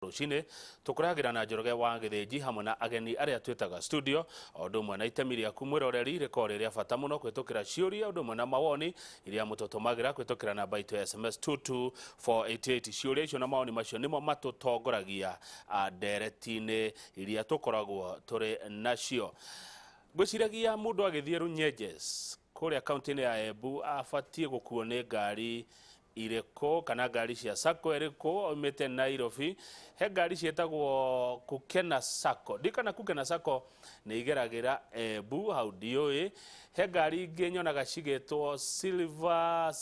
rucini tukuragira na Njoroge wa Githĩnji hamwe na ageni aria twitaga studio ondu mwe na itemi riaku mwiroreri rikori ria bata muno kwitukira ciuria ondu mwe na mawoni iria mututumagira kwitukira namba itu ya SMS 22488 ciuria icio na mawoni macio nimo matutongoragia nderetini iria tukoragwo turi nacio. Gwiciragia mundu agithie Runyenjes kuria kaunti-ini ya Embu abatie gukuo ni ngari iriko kana ngari cia sako iriko oimite Nairobi. He ngari cietagwo Kukena Sako, ndikana Kukena Sako ni igeragira Embu hau ndiui. He ngari ingi nyonaga cigitwo Silver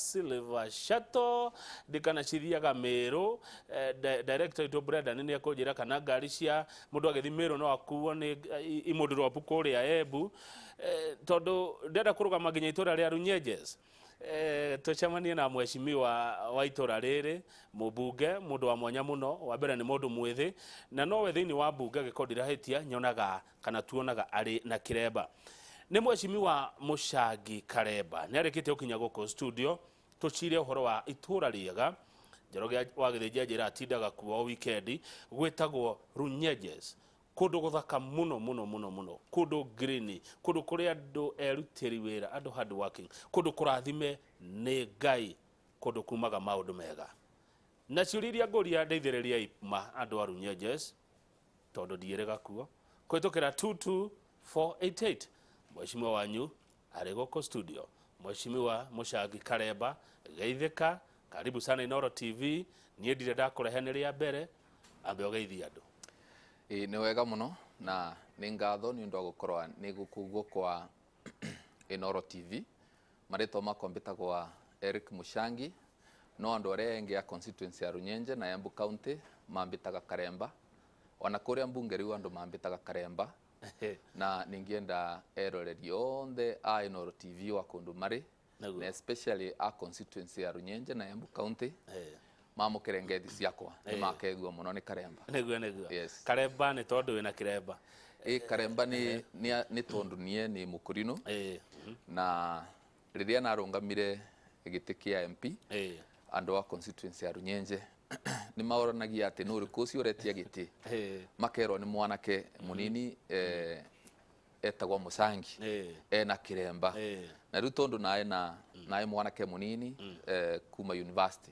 Shuttle, ndikana cithiaga Meru. Director itu Brendan ni akunjira kana ngari cia mundu agithi Meru no akuo ni imudropu kuria Embu. Tondu ndenda kurugama nginya itura ria Runyenjes, tucemanie na mheshimiwa wa itura riri mubunge, mundu wa mwanya muno. Wa mbere ni mundu mwithi na nowe thiini wa bunge gikondira hitia nyonaga kana tuonaga ari na kiremba. Ni mheshimiwa Muchangi Karemba ni arikite ukinya guko studio tucire uhoro wa itura riega Njoroge wa Githĩnji njira atindaga kuo weekend gwitagwo Runyenjes, kundu guthaka muno kundu green, kundu kuria andu erutiri wira, andu hard working, kundu kurathime ni Ngai, kundu kumaga maundu mega. Na ciuriria nguria ndeithiriria ima andu a Runyenjes tondu ndierega kuo kwitukira 22488. Mheshimiwa wanyu ari guko studio, Mheshimiwa Muchangi Karemba. Geithika, karibu sana Inooro TV. Nie ndire ndakurehe ni ria mbere, ambe ogeithie andu. Ni wega muno na ni ngatho ni undu gukorwa ni gukugwo kwa Inooro TV. Marito makwa mbitagwa Eric Muchangi, no andu aria engi ya constituency ya Runyenje na Embu County mambitaga Karemba. Ona kuria mbunge riu andu mambitaga Karemba. Na ningienda eroreri onthe a Inooro TV wa kundu mari, na especially a constituency ya Runyenje na Embu County. Mamukire ngethi ciakwa ni makegwa muno ni Karemba. Neguo. Yes. Karemba ni tondu wina kiremba. Karemba ni tondu nie ni mukurino. Na riria narungamire giti kia MP andu a constituency ya Runyenje ni maoranagia ati nuri kuci uretia giti makero ni mwanake munini etagwa Muchangi na kiremba na riu tondu nae mwanake munini kuma university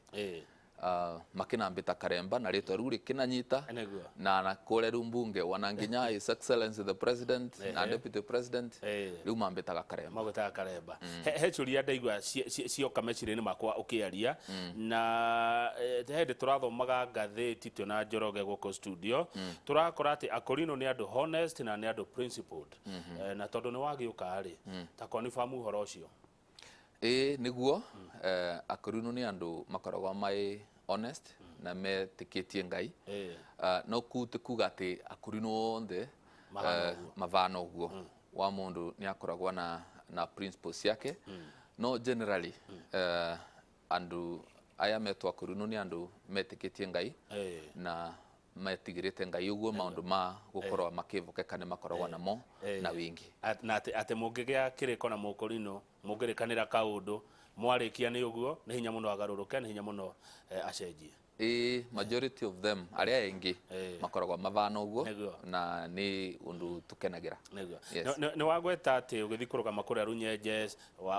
makinambita Karemba na ritwa riu rikinanyita na kore rumbunge wananginya His Excellency the President na Deputy President riu mambitaga Karemba. Magutaga Karemba. He churia ndaigua cio kamecirini makwa ukiaria na hende turathomaga ngathĩti tuna Njoroge guko studio turakora ati akorino ni andu honest na ni andu principled na tondu ni wagiuka ari ta confirm uhoro ucio. Niguo akorino ni andu makoragwa mai honest na metikitie Ngai. No kuga ati akorino onthe mavana uguo wa mundu ni akoragwa na principles yake. No generally andu aya metwa akorino ni andu metikitie Ngai na metigirite Ngai uguo maundu ma gukorwa makivokeka ni makoragwa namo na wingi. Na ati mungigia kiriko na mukorino mungirikanira kaundu mwarikia ni uguo ni hinya muno agaruruke, ni hinya muno acenjie. Majority of them aria engi makoragwa mavana uguo na ni undu tukenagira. Ni wagweta ati ugithi kurugama kuria Runyenjes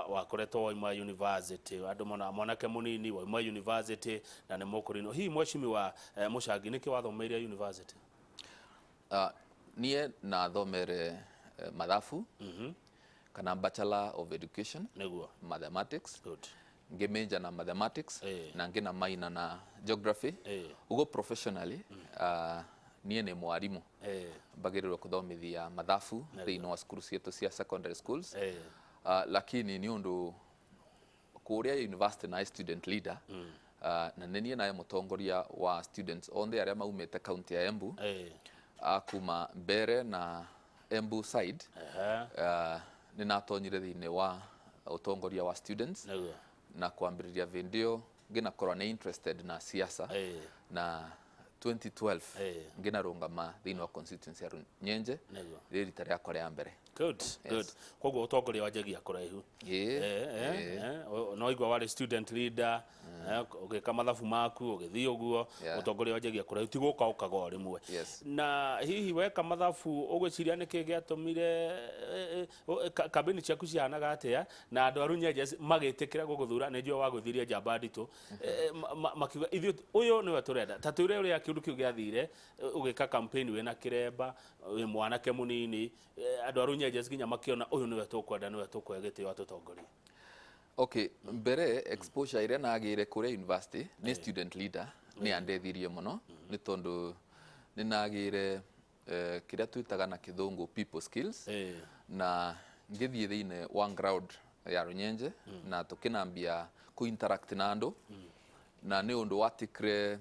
wakoretwo waima university, andu mwanake munini waima university na ni mukurino. Hii mheshimiwa Muchangi niki wathomeire university? Nie na thomere mathafu kana Bachelor of Education Mathematics. Good. Ngemeja na mathematics na ngina minor na geography. Ugo professionally nie ni mwarimu bagirirwo kuthomithia mathafu thiini wa skulu cietu cia secondary schools. Lakini ni undu kuria university na student leader na nenie na mutongoria wa students onthe aria maumite county ya Embu akuma mbere na Embu side ni natonyire thiini wa utongoria wa students na kuambiriria video ngina korwa ni interested na siasa na 2012 ngina rungama thiini wa constituency ya Runyenje rita riakwa ria mbere. Good. Koguo utongoria wa njagi akuraihu. No igwa wari student leader ugika mathabu maku ugithii uguo utongoria wanjagia kura tiguka ukago rimwe na hihi weka mathabu ugwiciria niki giatumire kabini ciaku cianaga atia na andu arunyenje magitikira guguthura ni njio waguthiria njamba ndito makiuga ithuĩ uyu niwe turenda ta twire uria kiundu kiu giathire ugika campaign wina Karemba wi mwanake munini andu arunyenje nginya makiona uyu niwe tukwenda niwe tukwegitio atutongoria. Okay, mbere exposure ire nagire kure university ni student leader ni andethirie muno ni tondu ni nagire kiria twitaga na kithungu people skills na ngithie thiine one ground ya runyenje na tukinambia ku interact na andu na ni undu watikre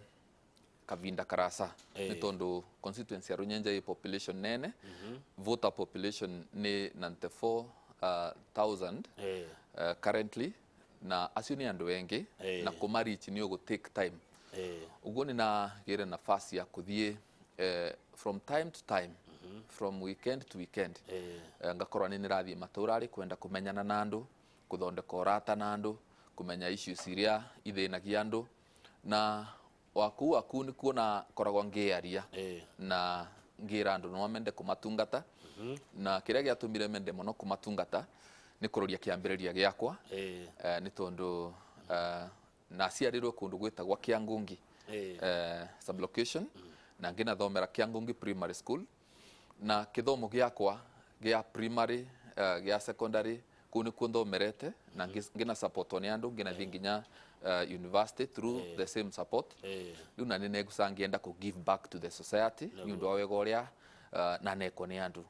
kavinda karasa ni tondu constituency ya runyenje population nene voter population ni 94,000 currently na acio ni andu wengi na kumarichi ni ugu take time uguo ni na gire nafasi ya kuthie from time to time from weekend to weekend ngakorwa ni nirathie maturari kwenda kumenyana na andu kuthondeka urata na andu kumenya issues iria ithinagia andu na waku ni kuona koragwa ngiaria na ngira andu no mende kumatungata na kiria giatumire mende muno kumatungata ni kuroria kiambiriria giakwa ni tondu na ciarirwe kundu gwitagwa Kiangungi sublocation na ngina thomera Kiangungi primary school na kithomo giakwa gia primary gia secondary kuni kundhomerete na ngina support ni andu ngina thinginya university through the same support luna nene gusangienda ku give back to the society ni undu wega uria na neko ni andu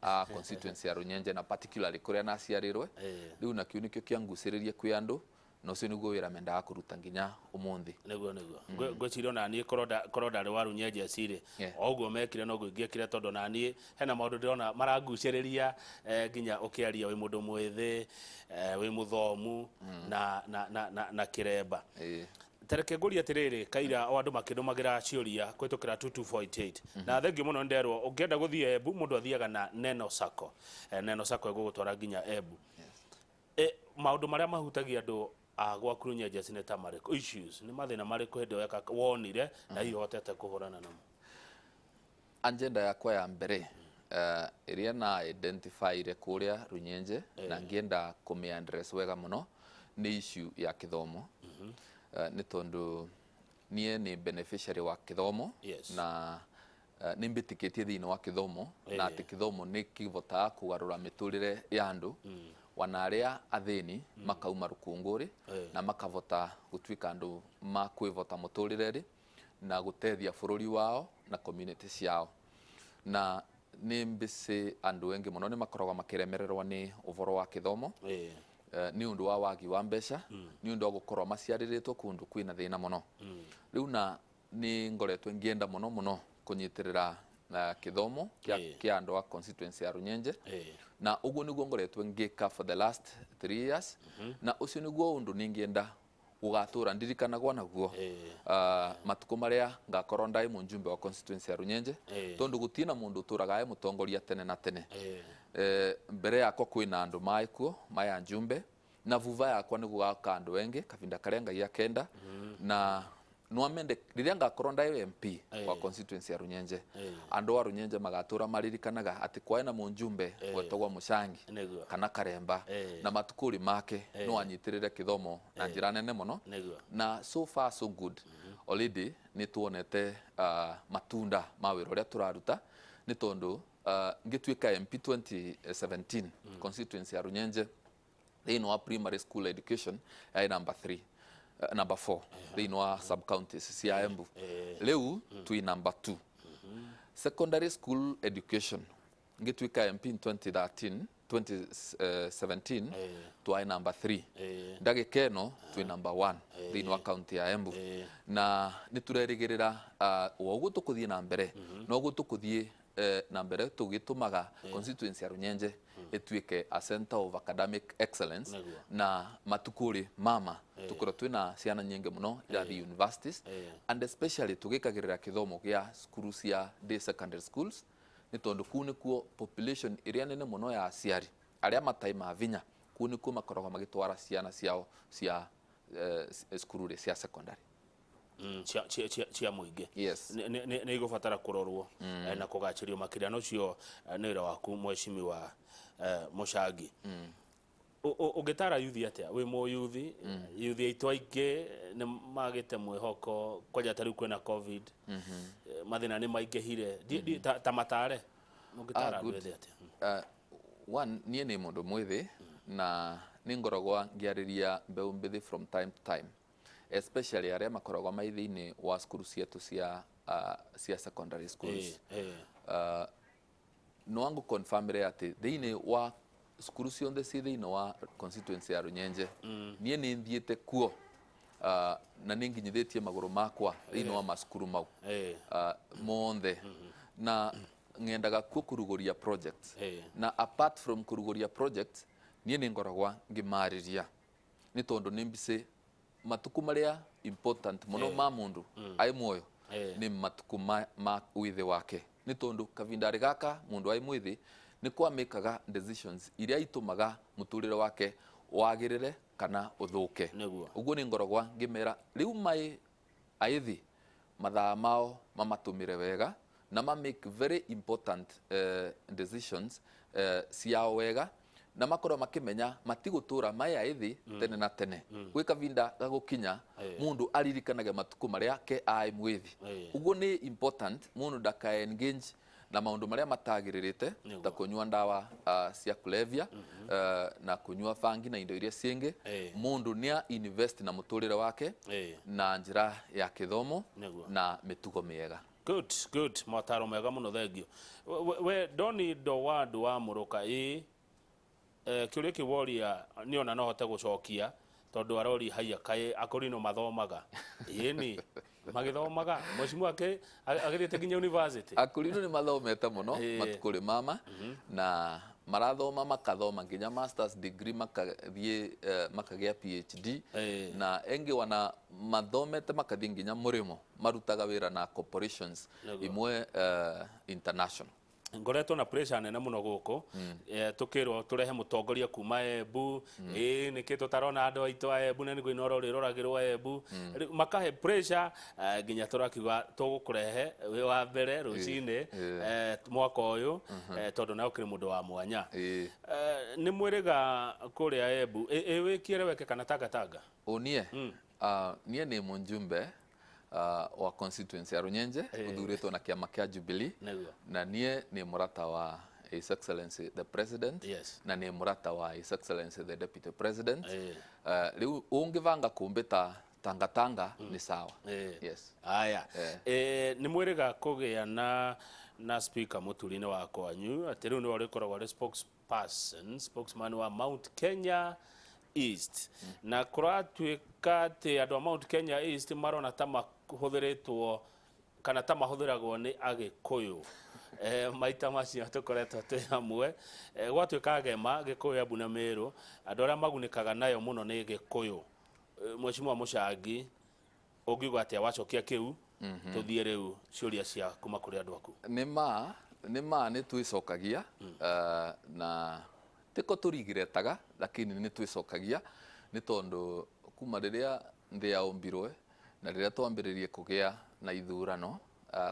a constituency ya runyenje na particularly kuria na ciarirwe riu na kiu nikio kiangusiririe kwi andu no cio niguo wira mendaga kuruta nginya umuthi niguo ngwiciria na nie koroda ri wa runyenje cire oguo mekire no gwingiekire tondu na nie hena maundu ndirona maranguciriria nginya ukiaria wi mundu mwithi wi muthomu na Karemba tereke nguri atiriri kaira o andu makidumagira ciuria kwitukira 2248 na thengi muno nderwo ungienda guthie Embu mundu athiaga na neno sacco igugutwara nginya Embu maundu maria mahutagia andu agwa kurunyenje sineta mariko issues ni mathina mariko hendo weka wonire na hiyo hotete kuhurana namo. Agenda yakwa ya mbere iria na identify ire kuria runyenje na ngienda kumiaddress wega muno ni issue ya kithomo ni tondu nie ni beneficiary wa kithomo na ni mbitikitie thiini wa kithomo na ati kithomo ni kivota kugarura miturire ya andu wanaria athini makauma rukunguri na makavota gutwika andu makwivota muturire na gutethia bururi wao na community ciao na ni mbisi andu wengi muno ni makoragwa makiremererwa ni uvoro wa kithomo ni undu wa wagi wa mbeca ni undu wa gukorwa maciariritwo kundu kwina thina muno riu na ni ngoretwe ngienda muno kunyitirira kithomo kia andu wa constituency ya runyenje na uguo niguo ngoretwe ngika for the last 3 years na ucio niguo undu ningienda ugatura ndirikanagwa naguo matuko maria ngakorwo ndai munjumbe wa constituency ya runyenje tondu gutina mundu uturaga e mutongoria tene na tene mbere yakwa kwina andu maikuo maya njumbe na vuva yakwa ni gugaka andu wengi kavinda karia ngai akenda na no amende riria ngakorwo ndai MP wa constituency ya runyenje andu wa runyenje magatura maririkanaga ati kwaina munjumbe wetogwa Muchangi kana Karemba na matukuri make no anyitirire kithomo na njira nene muno na so far so good already ni tuonete matunda ma wira uria turaruta ni tondu ngitwika MP 2017 constituency ya runyenje thiini wa primary school education ya number 4 thiini wa sub counties cia Embu riu twi number 2 secondary school education ngitwika MP 2017 twi number 3 ndagikeno twi number 1 thiini wa county ya Embu na niturerigirira woguo tukuthie na mbere no guo tukuthie na mbere tugitumaga constituency ya runyenje etwike a center of academic excellence na matukuri mama tukoro twina ciana nyingi muno irathi universities and especially tugikagirira kithomo gia skuru cia day secondary schools ni tondu kuni kuo population iria nene muno ya aciari aria mataima vinya kuni kuo makoragwa magitwara ciana ciao cia cukuru cia secondary cia muingi yes nĩ igũbatara kũrorwo na kũgacĩrio makĩria no cio nĩ wĩra waku mheshimiwa Muchangi ũngĩtara yuthi atĩa wĩ mũyuthi yuthi aitũ aingĩ nĩ magĩte mwĩhoko kwanja tarĩu kwĩna covid mathĩna nĩ maingĩhire ta matare ũngĩtara andũ ethĩ atĩa one niĩ nĩ mũndũ mwĩthĩ na nĩ ngoragwo ngĩarĩria mbeũ mbĩthĩ from time to time especially arĩa makoragwo mai thĩinĩ wa cukuru cietũ cia secondary schools no wangu confirm atĩ thĩinĩ wa cukuru ciothe ci thĩinĩ wa constituency ya Runyenje niĩ nĩ thiĩte kuo na nĩ nginyithĩtie magũrũ makwa thĩinĩ wa macukuru mau monthe na ngendaga kuo kũrugũria projects na apart from kũrugũria projects niĩ nĩ ngoragwo ngĩmarĩria nĩ tondũ nĩ mbicĩ matuku marĩa important muno ma mundu ai muoyo ni matuku ma withe wake ni tondu kavindarĩ gaka mundu ai mwithi ni kwa mekaga decisions iria itumaga muturire wake wagirire kana uthuke uguo ni ngoragwa ngimera riu mai aithi mathaa mao mamatumire wega na make very important decisions ciao wega na makorwo makimenya matigutura mai aithi tene na tene gwi kavinda gagukinya mundu aririkanage matuku maria ke ai mwithi uguo ni important mundu ndaka engage na maundu maria matagiririte ta kunyua ndawa cia kulevya na kunyua fangi na indo iria ciengi mundu nia invest na muturire wake na njira ya kithomo na mitugo miega. Good mataro mega muno thengio we doni do wandu wa muruka kiuria kiworia ni ona no hote gucokia tondu arori haya kai akorino mathomaga ni magithomaga mheshimiwa ake agirite nginya university akorino ni mathomete muno matukuri mama na marathoma makathoma nginya masters degree makathie makagia PhD na engi wana mathomete makathie nginya murimo marutaga wira na corporations imwe international ngoretwo na pressure nene muno guku tukirwo turehe mutongoria kuma Embu niki tutarona andu aitu a Embu na niguo inoro riroragirwo Embu makahe pressure nginya turakiuga tugukurehe wi wa mbere rucine mwaka uyu tondu na ukiri mundu wa mwanya ni mwiriga kuria Embu wikire weke kana Tanga Tanga onie nie ni munjumbe wa constituency ya Runyenje uthuritwo na kiama kia Jubilee na nie ni mũrata wa His Excellency the President na ni mũrata wa His Excellency the Deputy President riu ungivanga kumbita Tanga Tanga ni sawa yes aya ni mwiriga kugia na speaker muturine wa kwanyu ati riu ni warikoragwo ri spokesman wa Mount Kenya East na kuratuika ati andu a Mount Kenya East marona ta mahuthiritwo kana ta mahuthiragwo ni agikuyu maita macio tukoretwo twi hamwe gwatuika agema gikuyu Embu na Meru andu aria magunikaga nayo muno ni gikuyu mheshimiwa Muchangi ungiuga atia wacokia kiu tuthie riu ciuria cia kuma kuri andu aku ni twicokagia na tiko turigiretaga lakini ni twicokagia ni tondu kuma riria ndia ombirwe na riria twambiririe kugia na ithurano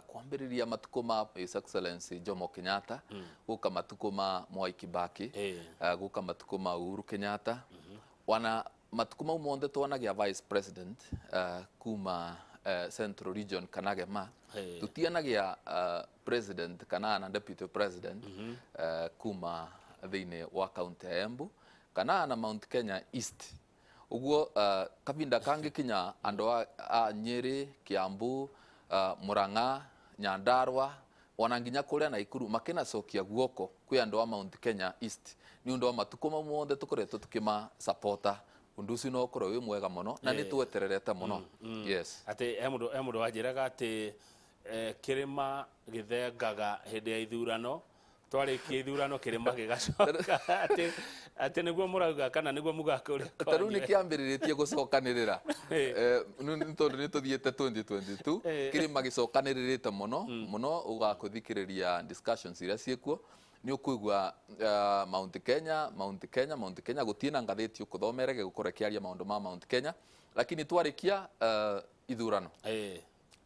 kwambiriria matuko ma His Excellency Jomo Kenyatta guka matuko ma Mwai Kibaki guka matuko ma Uhuru Kenyatta wana matuko ma monde twanagia vice president kuma Central Region kanagema tutianagia president kana na deputy president kuma thĩinĩ wa county ya Embu kana na Mount Kenya East uguo kavinda kangikinya andu a Nyeri Kiambu Murang'a Nyandarua ona nginya kuria na Ikuru makina cokia guoko kwi andu a Mount Kenya East ni undu wa matuko mamwe tukoretwo tukima supporta undu ucio no korwo wi mwega muno na ni twetererete muno yes ati emundu wajiraga ati kirima githengaga hindi ya ithurano twarikie ithurano kirima gigacoka ati niguo murauga kana niguo mugakuria taru ni kiambiritie gucokanirira ni tondu ni tuthiete 2022 kirima gicokanirite muno ugakuthikiriria discussions iria ciekuo ni ukuigwa Mount Kenya gutina ngathiti ukuthomere gukore kiaria maundu ma Mount Kenya lakini twarikia ithurano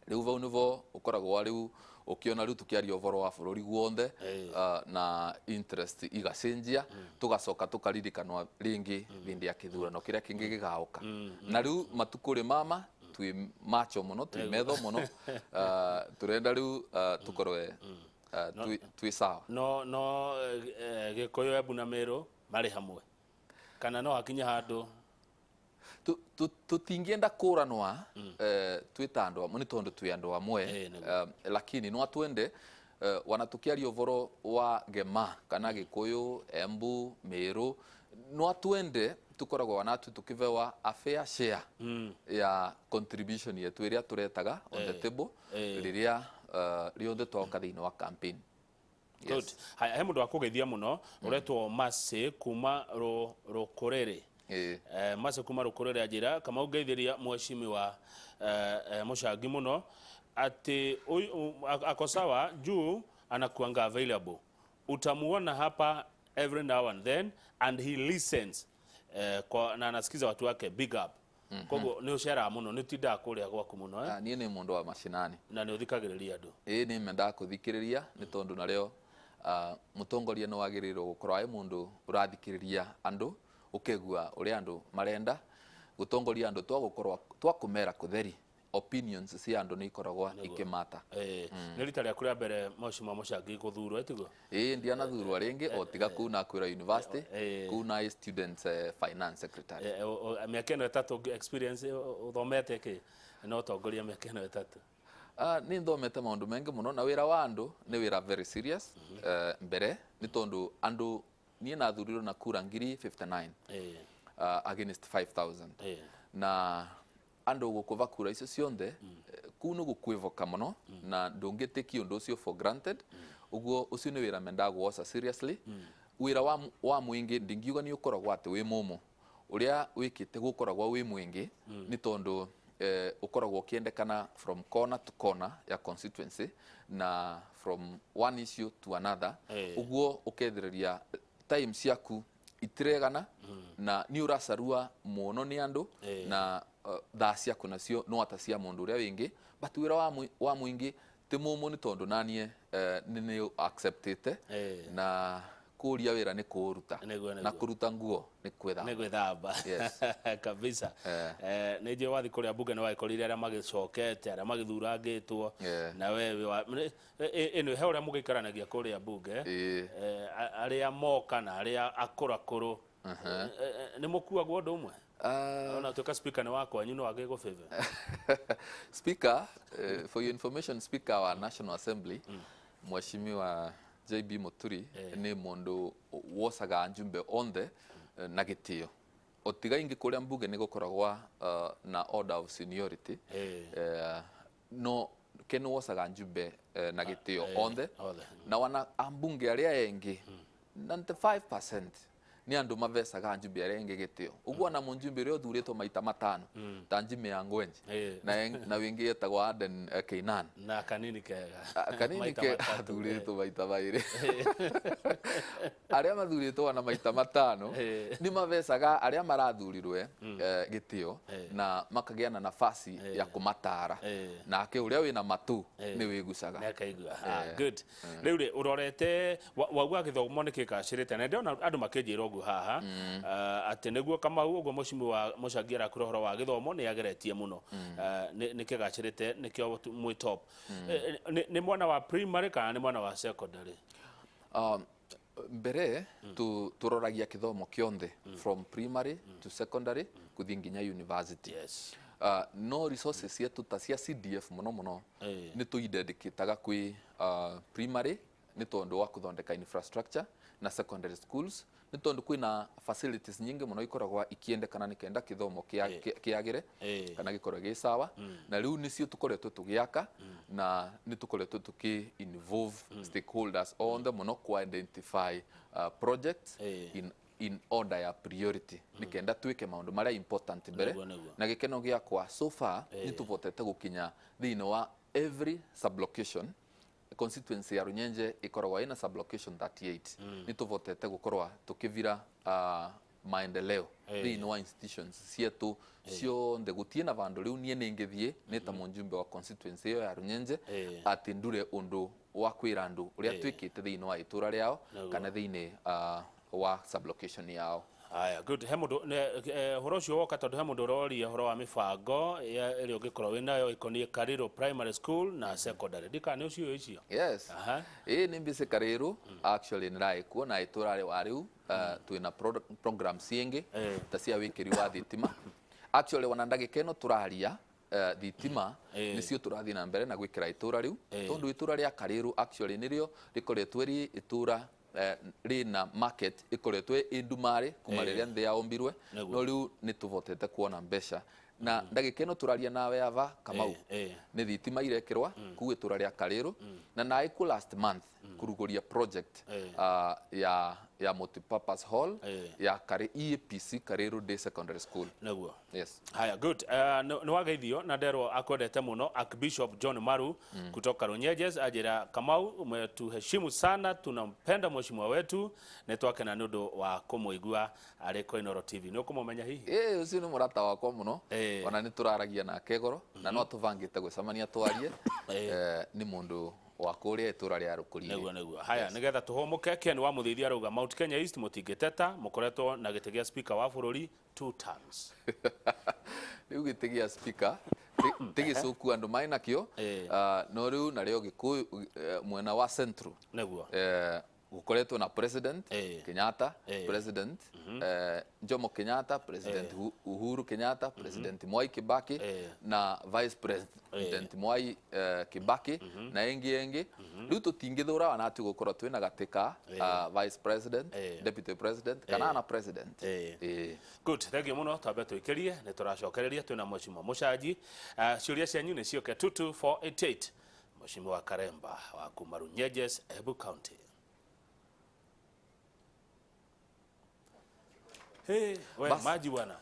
riu vau nivo ukoragwo riu ukiona riu tukiaria uvoro wa bururi guothe na interest igacenjia tugacoka tukaririkanwa ringi vindi ya kithurano kiria kingi gigauka na riu matukuri mama twi macho muno twi metho muno turenda riu tukorwe twi sawa no Gikuyu Embu na Meru mari hamwe kana no hakinya handu tutingienda kuranwa twita andu amwe ni tondu twi andu amwe lakini no atwende wana tukiaria uvoro wa Gema kana Gikuyu Embu Meru no atwende tukoragwo wanatu tukivewa a fair share ya contribution yetu iria turetaga on the table riria riothe twoka thiini wa campaign. Good. He mundu akugethia muno uretwo Mase kuma Rukurere. Mase kuma Rukurere ajira kama ugeithiria mheshimiwa Muchangi muno ati akosawa juu anakuanga available. Utamuona hapa every now and then and he listens na anasikiza watu wake big up. Kogo ni ushara muno ni tinda kuria gwaku muno ni ni mundu wa mashinani na ni uthikagiriria andu ni menda kuthikiriria ni tondu na leo mutongoria no wagirirwo gukorwa ai mundu urathikiriria andu ukegua uri andu marenda gutongoria andu twakumera kutheri opinions cia andu ni ikoragwa ikimata ni rita ria kuria mbere mheshimiwa Muchangi guthurwo etigo ndianathurwa ringi o tiga kuna kwira university kuna student finance secretary miaka ino itatu experience uthomete ki no tongoria miaka ino itatu ni nthomete maundu mengi muno na wira wa andu ni wira very serious mbere ni tondu andu ni nathurirwo na kura ngiri 59 against 5000 na andu gukuva kura icio cionthe kunu gukwivoka muno na ndungitiki undu ucio for granted uguo ucio ni wira mendaga gwosa seriously wira wa mwingi ndingiuga ni ukoragwa ati wi mumu uria wikite gukoragwa wi mwingi ni tondu ukoragwo kiendekana from corner to corner ya constituency na from one issue to another uguo ukethiriria time ciaku itiregana na ni urasarua muno ni andu na thaa ciaku nacio no atacia mundu uria wingi but wira wa mwingi ti mumu ni tondu nanie ni acceptete na kuria wira ni kuruta na kuruta nguo ni kwithamba yes kabisa ni je wathi kuria bunge ni waikorire aria magicokete aria magithurangitwo na wewe eno he uria mugikaranagia kuria bunge aria moka na aria akurakuru ni mukuagwo ndu umwe ona tuka speaker ni wakwa nyino wage go favor speaker for your information speaker wa National Assembly mheshimiwa JB Muturi ni mundu wosaga njumbe onthe na gitio otiga ingi kuria mbunge ni gukoragwa na order of seniority no kenu wosaga njumbe na gitio onthe na wana ambunge aria engi 95% ni andu mavesaga njumbe aria engi gitio uguo na munjumbe rio thuritwo maita matano ta njime ya ngwenji na wingi yetagwa Aden Keinan na kanini kega kanini ke thuritwo maita mairi aria mathuritwo na maita matano ni mavesaga aria marathurirwe gitio na makagia na nafasi ya kumatara na ake uria wina matu ni wigucaga na kaigua good riu urorete wagwa githomo ni kikacirite na ndona andu makejira haha ati niguo kama uguo mheshimiwa Muchangi arakurohoro wa githomo ni ageretie muno ni kigacirite ni kio mwi top ni mwana wa primary kana ni mwana wa secondary mbere turoragia kithomo kionthe from primary to secondary kuthi nginya university no resources yetu ta cia CDF muno ni tuidedicataga kwi primary ni tondu wa kuthondeka infrastructure na secondary schools ni tondu kwina facilities nyingi muno ikoragwa ikiendekana nikenda kithomo kiagire kana gikorwe gi sawa na riu nicio tukoretwo tugiaka na ni tukoretwo tuki involve stakeholders on the muno ku identify projects in order ya priority nikenda twike maundu maria important mbere na gikeno giakwa so far ni tuvotete gukinya thini wa every sublocation constituency ya Runyenje ikoragwa ina sublocation 38 ni tuvotete gukorwa tukivira maendeleo thĩinĩ wa institutions cietu cionthe gũtirĩ na vandũ rĩu niĩ nĩngĩthiĩ nĩ ta mũjumbe wa constituency ĩyo ya Runyenje atĩ ndure ũndũ wa kwĩra andũ ũrĩa twĩkĩte thĩinĩ wa itũra rĩao kana thĩinĩ wa sublocation yao. Aya, good. He mundu horo cio woka tondu he mundu uroria horo wa mibango ĩrĩa ũngĩkorwo wĩnayo ĩkoniĩ Karĩrũ primary school na secondary. Ndika nĩ ũcio icio. Yes. Nĩ mbice Karĩrũ actually nĩraĩkuo na itũra wa rĩu twĩna programs ingĩ ta cia wĩkĩri wa thitima. Actually wana ndagĩka ĩno tũraria thitima nĩcio tũrathiĩ na mbere na gwĩkĩra itũra rĩu tondu itũra rĩa Karĩrũ actually nĩrĩo rĩkoretwo rĩ itũra rĩna market ĩkoretwo ĩndumarĩ kuma rĩrĩa thĩ yaombirwe no rĩu nĩtũvotete kuona mbeca na ndagĩka ĩno tũraria nawe ava Kamau nĩ thitima irekĩrwa kũu itũra rĩa Karĩrũ na naĩkuo last month kũrugũria project ya multipurpose hall ya EAPC Karĩrũ Day Secondary School. Naguo. Yes. Haya, good. Nĩ wageithio na nderwo akwendete muno Archbishop John Maru kutoka Runyenjes ajira Kamau umetuheshimu sana, tunampenda mheshimiwa wetu na twakena nĩ ũndũ wa kũmũigua arĩ Koinoro TV. Nĩ ũkũmũmenya hihi? Ũcio nĩ mũrata wakwa mũno ona nĩ tũraragia nake goro na no tũvangĩte gwĩcemania twarie nĩ mũndũ wa kũrĩa itũra rĩa Rũkũri. Nĩguo. Haya, nĩgetha tũhomoke Ken wa mũthithia rauga Mount Kenya East mũtingĩteta mũkoretwo na gĩtĩ gĩa speaker wa bũrũri 2 terms. Rĩu gĩtĩ gĩa speaker tigĩcũku andũ maĩ nakĩo no rĩu narĩo gĩkũyũ mwena wa Central. Nĩguo. Gukoretwo na president Kenyatta, president Jomo Kenyatta, president Uhuru Kenyatta, president Mwai Kibaki na vice president Mwai Kibaki na engi rĩu tũtingĩthũra wana atĩ gũkorwo twĩna gatĩka vice president, deputy president kana na president. Good, thank you muno, twambe twĩkĩrie nĩ tũracokereria twĩna mheshimiwa Muchangi. Ciũria cianyu nĩ cioke 22488 mheshimiwa Karemba wa kuma Runyenjes, Embu County. Hey, we maji bwana.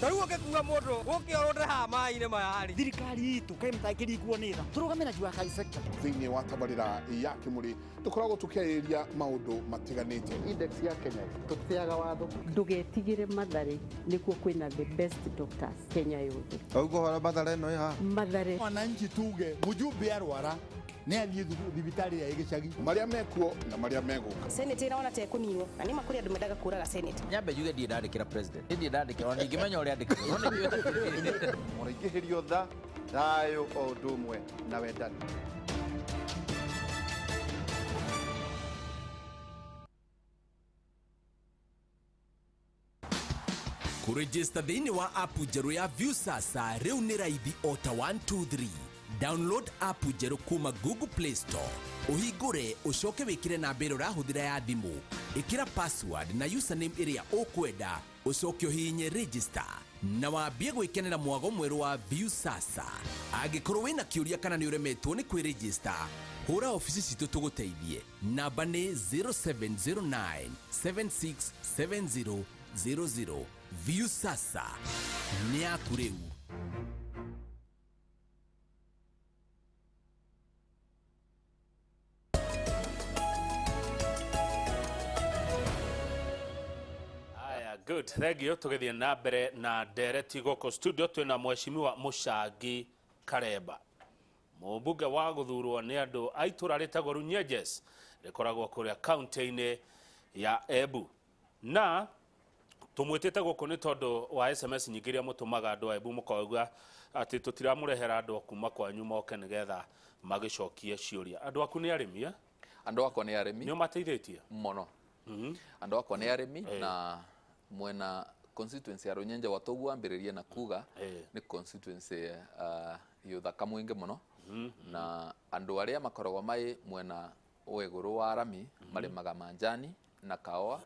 Taruo kekuga mundu gukiorode ha mai-inĩ maya-rĩ thirikari itu kaimũtakĩringwo nĩ tha tũrũgamĩra jua kaiseka thĩinĩ wa tabarĩra ya Kĩmũrĩ tũkoragwo tũkĩarĩrĩria maũndũ matiganĩte. Index ya Kenya tũteaga watho ndũgetigĩre Mathare nĩkuo kwĩna the best doctors Kenya yothe. Augo hora Mathare no ya Mathare wananchi tuge mujumbe arwara nĩ athiĩ thibitarĩ ya gĩcagi marĩa mekuo na marĩa megũka. Senate ĩraona ta ĩkũninwo na nĩ makũrĩ andũ mendaga kũraga Senate. Nyambe juge ndiĩ ndandĩkĩra president ndiĩ ndandĩkĩra ona ingĩmenya ũrĩa andĩkĩra mũraingĩhĩrio tha thayũ o ũndũ ũmwe na wendani. Kũrejista thĩinĩ wa app njerũ ya View sasa rĩu nĩ raithi o ta 123. Download app njerũ kuma Google Play Store. Ũhingũre ũcoke wĩkĩre namba ĩrĩa ũrahũthĩra ya thimũ. Ĩkĩra password na username ĩrĩa ũkwenda. Ũcoke ũhihinye register. Na wambie gwĩkenera mwago mwerũ wa View sasa. Angĩkorwo wĩna kĩũria kana nĩ ũremetwo nĩ kwĩregister, hũra ofici citũ tũgũteithie. Namba nĩ 0709 767000. View sasa nĩ yaku rĩu. Good, thank you. Tugithie na mbere na ndereti goko studio twina mheshimiwa Muchangi Karemba. Mũmbunge wa gũthurwo nĩ andũ a itũra rĩtagwo Runyenjes rĩkoragwo kũrĩa kaunti-inĩ ya Embu. Na tumwĩtĩte gũkũ nĩ tondũ wa SMS nyingĩ iria mũtũmaga andũ a Embu mũkauga atĩ tũtiramũrehera andũ kuma kwanyu moke nĩgetha magĩcokie ciũria. Andũ aku nĩ arĩmi? Andũ akwa nĩ arĩmi. Nĩ ũmateithĩtie mũno. Andũ akwa nĩ arĩmi na mwena constituency ya Runyenje watogu ambĩrĩria na kuga nĩ constituency yuthaka mwingi muno na andũ arĩa makoragwo mai mwena wegũrũ wa Rami marĩmaga manjani na kaoa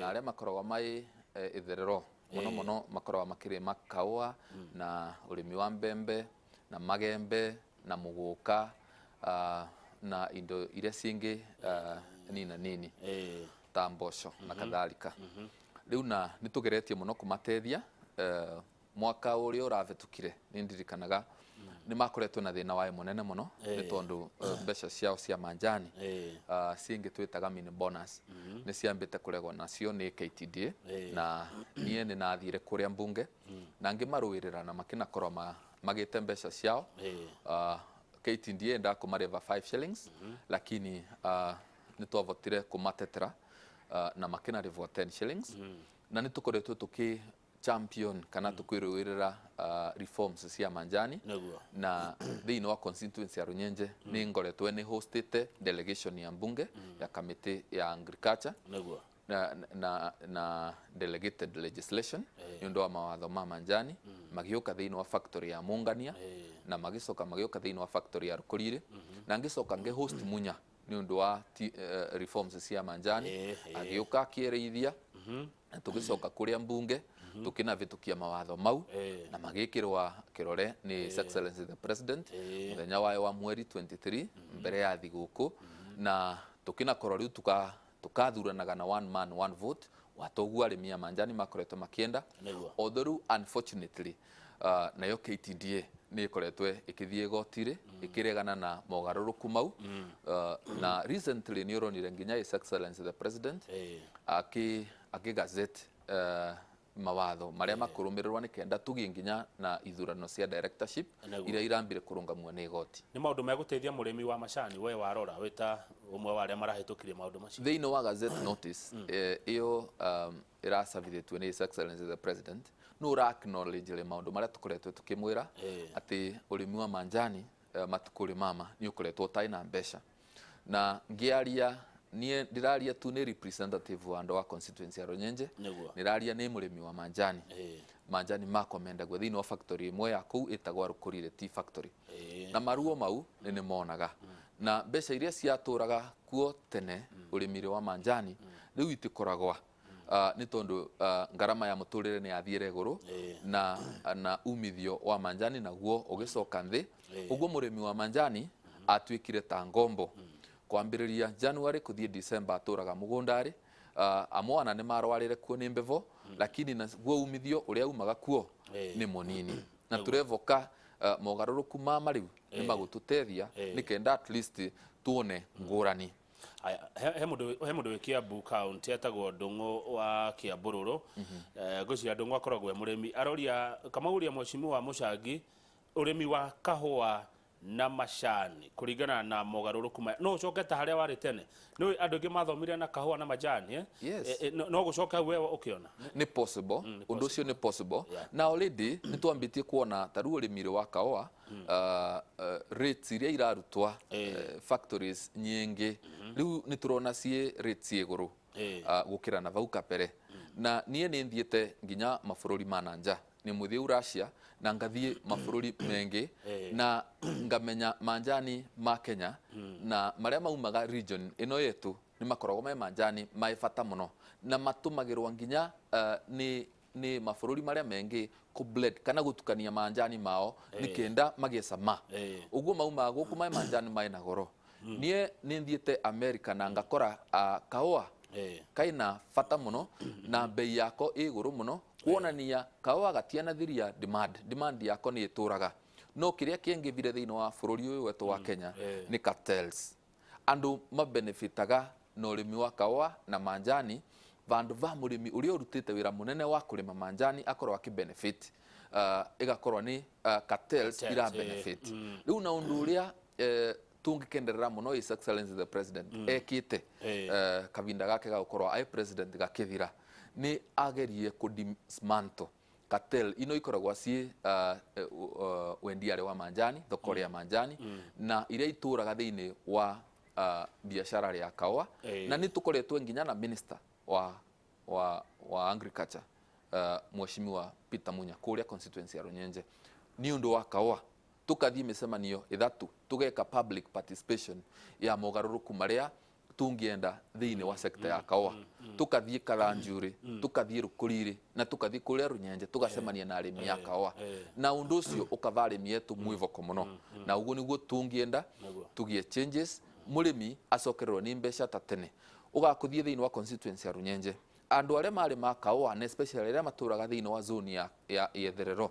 na arĩa makoragwo mai itherero muno makoragwo makĩrĩma kaoa na ũrĩmi wa mbembe na magembe na mũgũka na indo iria cingĩ nini ta mboco na kadhalika. riu na nitugeretie muno kumatethia mwaka uria uravetukire nindirikanaga ni makoretwo na thina wae munene muno ni tondu mbeca ciao cia manjani ciingi twitaga mini bonus ni ciambite kuregwo nacio ni KTDA na nie ni nathire kuria mbunge na ngimaruirira na makinakorwo magite mbeca ciao KTDA ndakumareva 5 shillings lakini ni twavotire kumatetera na makinarevwo 10 shillings na ni tukoretwo tuki champion kana tukwiruirira reforms cia manjani na thiini wa constituency ya Runyenje ni ngoretwo ni hostete delegation ya mbunge ya committee ya agriculture na delegated legislation ndio wa mawatho ma manjani magioka thiini wa factory ya Mungania na magioka thiini wa factory ya Rukurire na ngicoka nge host munya ni ndio wa reforms cia manjani agioka akiereithia tugicoka kuria mbunge tukinavitukia mawatho mau na magikirwa kirore ni His Excellency the President muthenya wae wa mweri 23 mbere ya thiguku na tukinakorwo riu tukathuranaga na one man one vote watogu arimi ya manjani makoretwo makienda although unfortunately nayo KTDA ni ikoretwe ikithie gotire ikiregana na mogaruruku mau na recently ni uronire nginya His Excellency the President gazette mawatho maria makurumirirwa ni kenda tugie nginya na ithurano cia directorship iria irambire kurungamwa ni igoti ni maundu meguteithia murimi wa macani we warora wita umwe wa aria marahitukirie maundu macio thiini wa gazette notice iyo irasavithitwe ni His Excellency the President no ura acknowledge le maundu maria tukoretwe tukimwira ati urimi wa manjani matukuri mama ni ukoretwo taina mbeca na ngiaria nie ndiraria tu ni representative wa ndo wa constituency ya Runyenje niraria ni murimi wa manjani manjani makomenda gwe thiini wa factory imwe ya kuu itagwa Rukurire tea factory na maruo mau ni monaga na mbeca iria ciaturaga kuo tene urimire wa manjani riu itikoragwa ni tondu ngarama ya muturire ni athiire iguru na umithio wa manjani naguo ugicoka nthi uguo murimi wa manjani atwikire ta ngombo kwambiriria January kuthie December aturaga mugundari amwana ni marwarire kuo ni mbevo lakini naguo umithio uria umaga kuo ni munini na turevoka mogaruruku ma mariu ni magututethia ni kenda at least tuone ngurani he mundu wi Kiambu county etagwo Ndungu wa Kiambururu ngwiciria Ndungu akoragwo murimi aroria kamauria mheshimiwa Muchangi urimi wa kahua na macani kuringana na mogaruruku no ucoketa haria wari tene no andu ngi mathomire na kahua na majani no gucoka wewe ukiona ni possible undu cio ni possible na already ni twambitie kuona taru urimire wa kahua rates iria irarutwa factories nyingi riu ni turona cie rates iguru gukira na vau kapere na nie ni nthiete nginya mabururi mananja ni muthie Russia na ngathie mabururi mengi na ngamenya manjani ma Kenya na maria maumaga region ino yetu ni makoragwo me manjani maifata muno na matumagirwa nginya ni mabururi maria mengi ku blend kana gutukania manjani mao ni kenda magicama uguo mauma guku mai manjani mai na goro nie ni nthiete America na ngakora kahua kaina fata muno na bei yako iguru muno kuonania kahua gatiana thiria demand yako ni ituraga no kiria kiengivire thiini wa bururi uyu wetu wa Kenya ni cartels andu mabenefitaga no urimi wa kahua na manjani vandu va murimi uria urutite wira munene wa kurima manjani akorwa ki benefit igakorwa ni cartels ira benefit riu na undu uria tungikenderera muno His Excellency the President ekite kavinda gake ga gukorwa ai president gakithira ni agerie ku dismantle cartel ino ikoragwa ci wendiare wa manjani thoko ya manjani na iria ituraga thiini wa biashara ya kahua na ni tukoretwe nginya na minister wa agriculture mheshimiwa Peter Munya kuria constituency ya Runyenje ni undu wa kahua tukathie micemanio ithatu tugeka public participation ya mogaruruku maria tungienda thiini wa sector ya kahua tukathie Karanjuri tukathie Rukurire na tukathie kuria Runyenje tugacemania na arimi ya kahua na undu ucio ukava arimi yetu mwivoko muno na uguo niguo tungienda tugie changes murimi acokererwo ni mbeca ta tene ugakuthie thiini wa constituency ya Runyenje andu arĩa marĩ makawa and especially arĩa matũraga thĩinĩ wa zone ya Etherero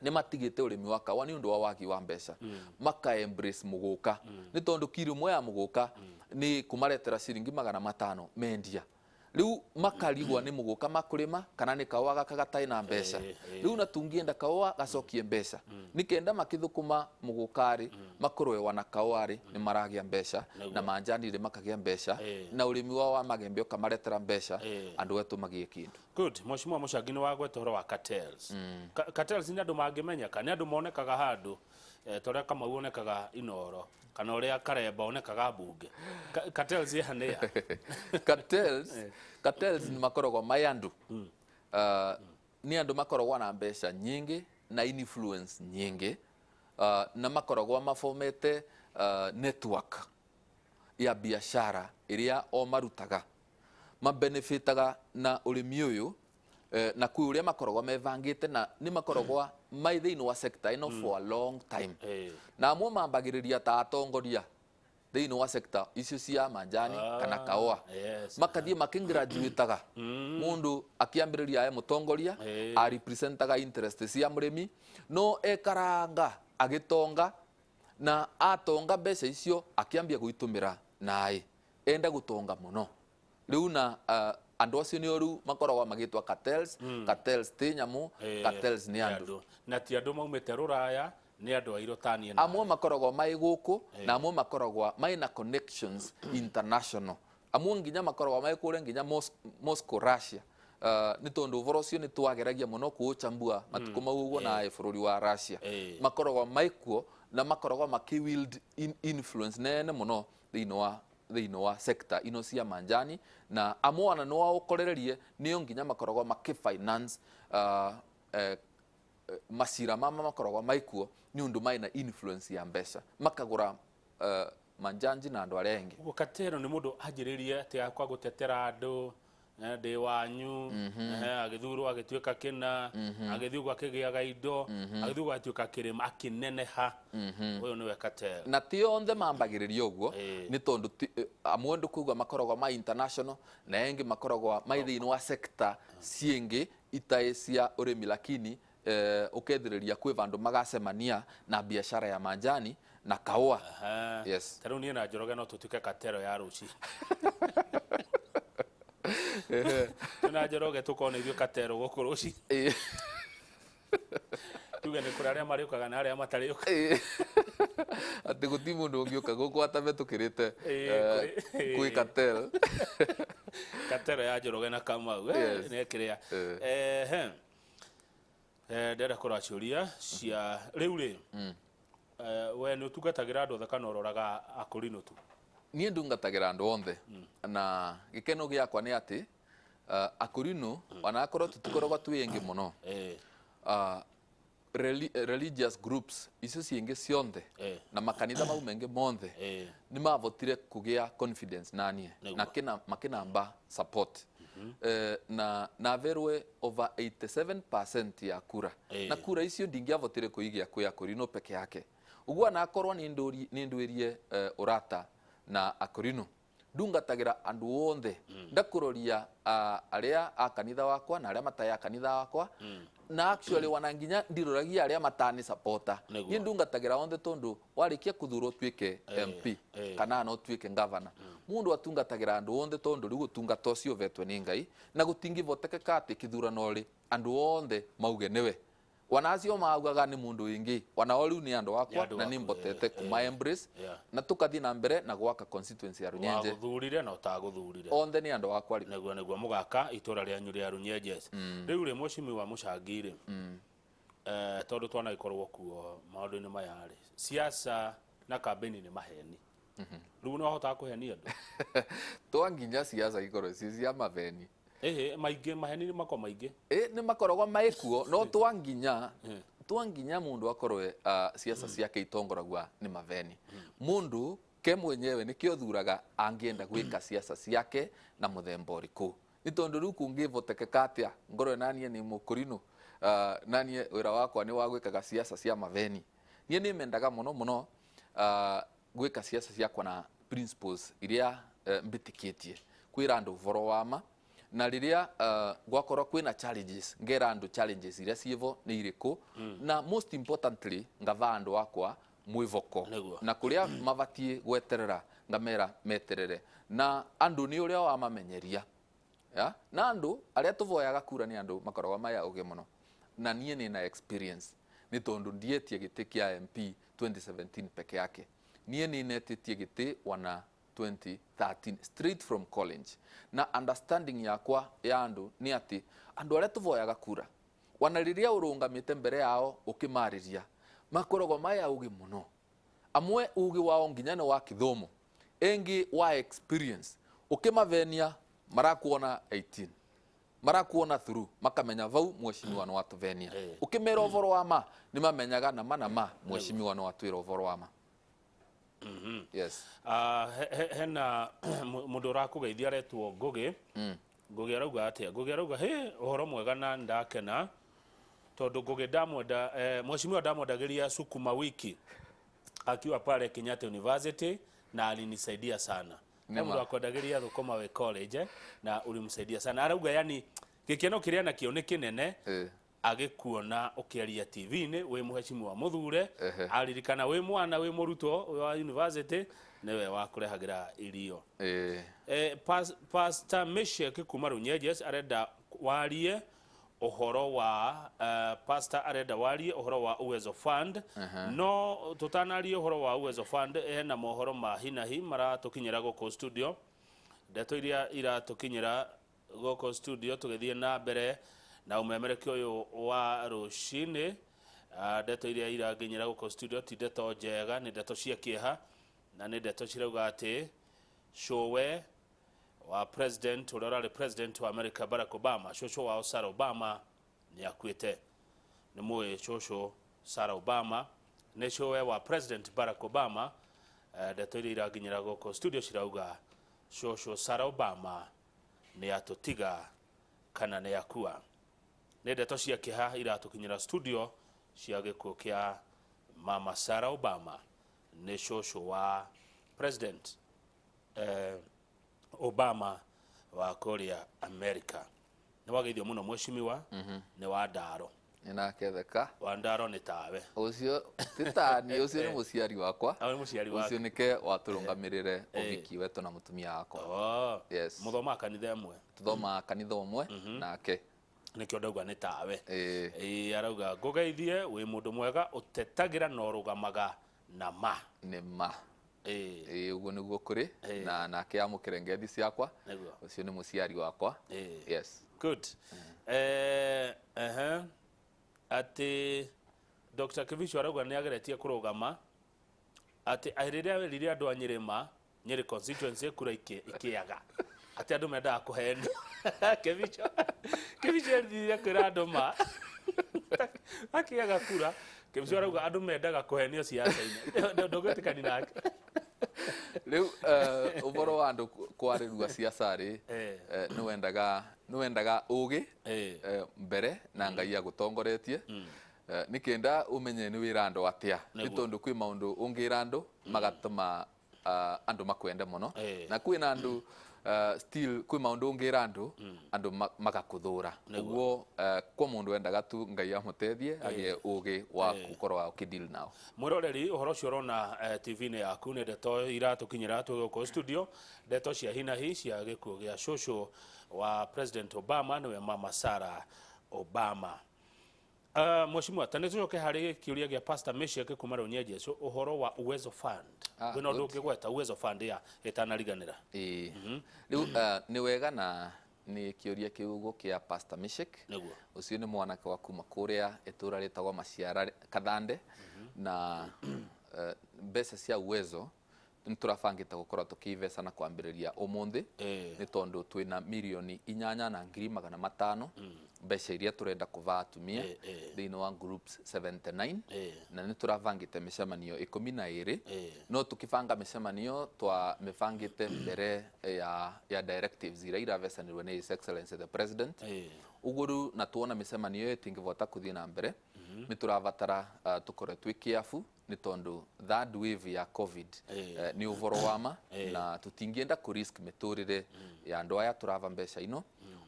nĩ matigĩte ũrĩmi wa kawa nĩ ũndũ wa wagi wa mbeca maka embrace mũgũka nĩ tondũ kilo ĩmwe ya mũgũka nĩ kumaretera ciringi 500 mendia riu makarigwa nĩ mũgũka makũrĩma kana nĩ kawa gaka gatarĩ na mbeca riu na tũngĩenda kawa gacokie mbeca nikenda makithukuma mũgũkarĩ makorwe wana kawarĩ nĩ maragĩa mbeca na manjani rĩ makagĩa mbeca na ũrĩmi wao wa magembe ukamaretera mbeca andũ etu magiĩ kĩndũ. Good. Mheshimiwa Muchangi nĩ wagweta ũhoro wa cartels. Cartels nĩ andũ mangĩmenyeka nĩ andũ monekaga handũ torĩa kama wonekaga Inoro kana ũrĩa Karemba onekaga bunge. Cartels ihanĩa. Cartels nĩ makoragwo mayandu nĩ andũ makoragwo na mbeca nyingĩ na influence nyingĩ na makoragwo mafomete network ya biashara ĩrĩa o marutaga mabenefitaga na ũrĩmi ũyũ na kwĩ ũrĩa makoragwo mevangĩte na nĩ makoragwo mai thĩinĩ wa sector ĩno for a long time na amwe mambagĩrĩria ta atongoria thĩinĩ wa sector icio cia manjani kana kaoa makathiĩ makĩgraduataga mũndũ akĩambĩrĩria mũtongoria a representaga interest cia mũrĩmi no ekaranga agĩtonga na atonga mbeca icio akĩambia gwĩtũmĩra naĩ enda gũtonga mũno riu na andũ acio nĩ oru makoragwo magĩtwa cartels cartels tĩ nyamũ cartels nĩ andũ na ti andũ maumĩte rũraya nĩ andũ airũ tanie amwe makoragwo mai gũkũ na amwe makoragwo mai na connections international amwe nginya makoragwo mai kũrĩa nginya Moscow Russia nĩ tondũ ũhoro ũcio nĩ twageragia mũno kũũchambua matukũ mau ũguo na bũrũri wa Russia makoragwo mai kuo na makoragwo makĩ-wield influence nene mũno thĩinĩ wa sector ino cia manjani na amwe ona no waũkorererie nĩo nginya makoragwo makĩ-finance masira mama makoragwo maikuo nĩ ũndũ mai na influence ya mbeca makagũra manjanji na andũ arĩa angĩ. Katero nĩ mũndũ anjĩrĩrie atĩ kwa gũtetera andũ ndĩ wanyu agĩthurwo agĩtuĩka kĩna agĩthiĩ gwakĩgĩaga indo agĩthiĩ gwatuĩka kĩrĩma akĩneneha ũyũ nĩwe Katero na ti onthe mambagĩrĩria ũguo nĩ tondũ amwe ndũkuga makoragwo ma international na engĩ makoragwo mai thĩinĩ wa sector ciĩngĩ itaĩ cia ũrĩmi lakini ukethĩrĩria kwĩ vandũ magacemania na biashara ya manjani na kaoa. Yes. Tarĩu niĩ na Njoroge no tũtuĩke Katero ya rũci. Na Njoroge tũkona ithuĩ Katero gũkũ rũci. Tuge nĩ kũrĩ arĩa marĩũkaga na arĩa matarĩũkaga. Atĩ gũti mũndũ ũngĩũka gũkũ atametũkĩrĩte kwĩ Katero. Katero ya Njoroge na Kamau nĩ kĩrĩa. Ndĩrenda kũrora ciũria cia rĩu rĩ we nĩ ũtungatagĩra andũ othe kana ũroraga akũrinũ tu? Niĩ ndungatagĩra andũ othe na gĩkeno gĩakwa nĩ atĩ akũrinũ wanakorwo tũtikoragwo twĩ aingĩ mũno religious groups icio ciĩngĩ cionthe na makanitha mau mengĩ monthe nĩ mavotire kũgĩa confidence naniĩ na makĩnamba support na verwe over 87% ya kura na kura icio ndingĩavotire kũigia kwĩ akũrinũ peke yake ũguo nakorwo nĩ ndwĩrie ũrata na akũrinũ ndungatagĩra andũ othe ndakũroria arĩa a kanitha wakwa na arĩa matarĩ a kanitha wakwa na actually wana nginya ndiroragia arĩa matani supporta niĩ ndungatagĩra othe tondũ warĩkia kũthurwo tuĩke MP kana no tuĩke governor mundu atungatagĩra andũ othe tondũ rĩu ũtungata ũcio vetwe nĩ Ngai na gũtingĩvotekeka atĩ kĩthurano rĩ andũ othe mauge nĩwe wanacio maugaga nĩ mundu wingi wanao rĩu nĩ andũ wakwa na nĩ mbotete kuma embrace na tukathiĩ na mbere na gwaka constituency ya Runyenje waguthurire na utaguthurire othe nĩ andũ wakwa nĩguo mũgaka itũra rĩanyu rĩa Runyenje rĩu rĩ Mheshimiwa Muchangi rĩ tondũ twanagĩkorwo kuo maũndũ-inĩ maya rĩ siasa na kampeni nĩ maheni rĩu no hotaga kũhenia andũ twanginya siasa ikorwo cia maveni maingĩ maheni nĩ mako maingĩ nĩ makoragwo maikuo no twanginya mundu akorwe siasa ciake itongoragwa nĩ maveni mundu ke mwenyewe nĩkĩo thuraga angĩenda gwĩka siasa ciake na mũthemba ũrĩkũ nĩ tondũ rĩu kũngĩvotekeka atĩa ngorwe naniĩ nĩ mũkũrinũ naniĩ wĩra wakwa nĩ wa gwĩkaga siasa cia maveni niĩ nĩ mendaga mũno gwĩka siasa ciakwa na principles iria mbĩtĩkĩtie kwĩra andũ ũhoro wa ma na riria gwakorwo kwina challenges ngera andu challenges iria civo ni iriku na most importantly ngava andu akwa mwivoko na kuria mabatie gweterera ngamera meterere na andu ni uria wa mamenyeria ya na andu aria tuvoyaga kura ni andu makoragwa maya uge muno na nie ni na experience ni tondu ndietie giti kia MP 2017 peke yake nie ni netitie giti wana 2013 straight from college na understanding yakwa ya andu ni ati andu aria tuvoyaga kura wana riria urungamite mbere yao ukimariria makoragwa maya ugi muno amwe ugi wao nginya ni wa kithomo engi wa experience ukimavenia marakuona 18 marakuona through makamenya vau mweshimiwa no watuvenia ukimera ovoro wa ma ni mamenyaga na mana mweshimiwa no watwira ovoro wa ma. Yes. Hena mundu rakugeithia retwo Ngugi arauga atia Ngugi arauga he uhoro mwega na ndakena tondu Ngugi ndamwenda mweshimiwa ndamwendagiria sukuma wiki akiwa pale Kenyatta University na alinisaidia sana. Mundu akwendagiria thukuma we college na ulimsaidia sana. Arauga yani gikeno kiria na kio ni kinene agikuona ukiaria TV-ini we muheshimiwa muthure aririkana we mwana we muruto wa university niwe wa kurehagira irio Pastor Meshek kuma Runyeges arenda warie uhoro wa pastor arenda warie uhoro wa Uwezo Fund no tutanarie uhoro wa Uwezo Fund na mohoro ma hinahi maratukinyira goko studio ndeto iria iratukinyira goko studio tugethie na mbere na umemereki uyu wa rushini ndeto iria iraginyira goko studio ti ndeto njega ni ndeto cia kieha na ni ndeto cirauga ati showe wa president urorale president wa America Barack Obama shosho wa Sarah Obama ni akwite ni moye shosho Sarah Obama ni showe wa president Barack Obama ndeto iria iraginyira goko studio cirauga shosho Sarah Obama ni atutiga kana ni akua ni ndeto cia kiha iratukinyira studio cia gikuo kia mama Sarah Obama ni shosho wa president Obama wa Korea America ni wageithio muno mweshimiwa ni wa ndaro ina ketheka wa ndaro ni tawe ucio titani ucio ni muciari wakwa awe muciari wakwa ucio nike waturungamirire ubiki wetu na mutumia wakwa yes muthoma kanitha imwe tuthoma kanitha umwe nake nikio ndauga ni tawe arauga ngugeithie wi mundu mwega utetagira no rugamaga na ma ni ma uguo niguo kuri na nake amukirengethi ciakwa ucio ni muciari wakwa yes good ati Dr. Kivisho arauga ni ageretie kurugama ati airiria weriria andu anyirima Nyeri constituency kura ikiaga ati andu mendaga kuheni Kivisho ndiria kwira andu ma akiaga kura Kivisho arauga andu mendaga kuhenio siasa-ini ndogwetikani nake riu uboro wa andu kwarirua siasa ri ni wendaga ugi mbere na ngai agutongoretie nikenda umenye ni wira andu atia ni tondu kwi maundu ungira andu magatuma andu makwende muno na kwina andu still kwi maundu ungira andu magakuthura uguo kwa mundu wendaga tu ngai amutethie agie ugi wa gukorwa ukideal nao mwiroreri uhoro cio rona TV-ini yaku ni ndeto iratukinyira tuguko studio ndeto cia hinahi cia gikuo gia shosho wa president Obama niwe mama Sarah Obama mweshimiwa tani tucoke hari kiuria gia Pastor Meshek kuma Runyeges uhoro wa Uwezo Fund wina ndu ngigweta Uwezo Fund ya itanariganira riu ni wega na ni kiuria kiugo kia Pastor Meshek ucio ni mwanake wa kuma kuria itura ritagwa Maciara Kathande na mbeca cia Uwezo niturabangite gukorwo tukivesa na kwambiriria umuthi ni tondu twina milioni 8,500 mbeca iria turenda kuva atumia thiini wa groups 79 na niturabangite micemanio 12 no tukibanga micemanio twa mibangite mbere ya directives iria iravesanirwe ni His Excellency the President uguru na tuona micemanio itingivota kuthii na mbere niturabatara tukore twi kiafu ni tondu third wave ya covid ni uvoro wama na tutingienda ku risk miturire ya andu aya turava mbeca ino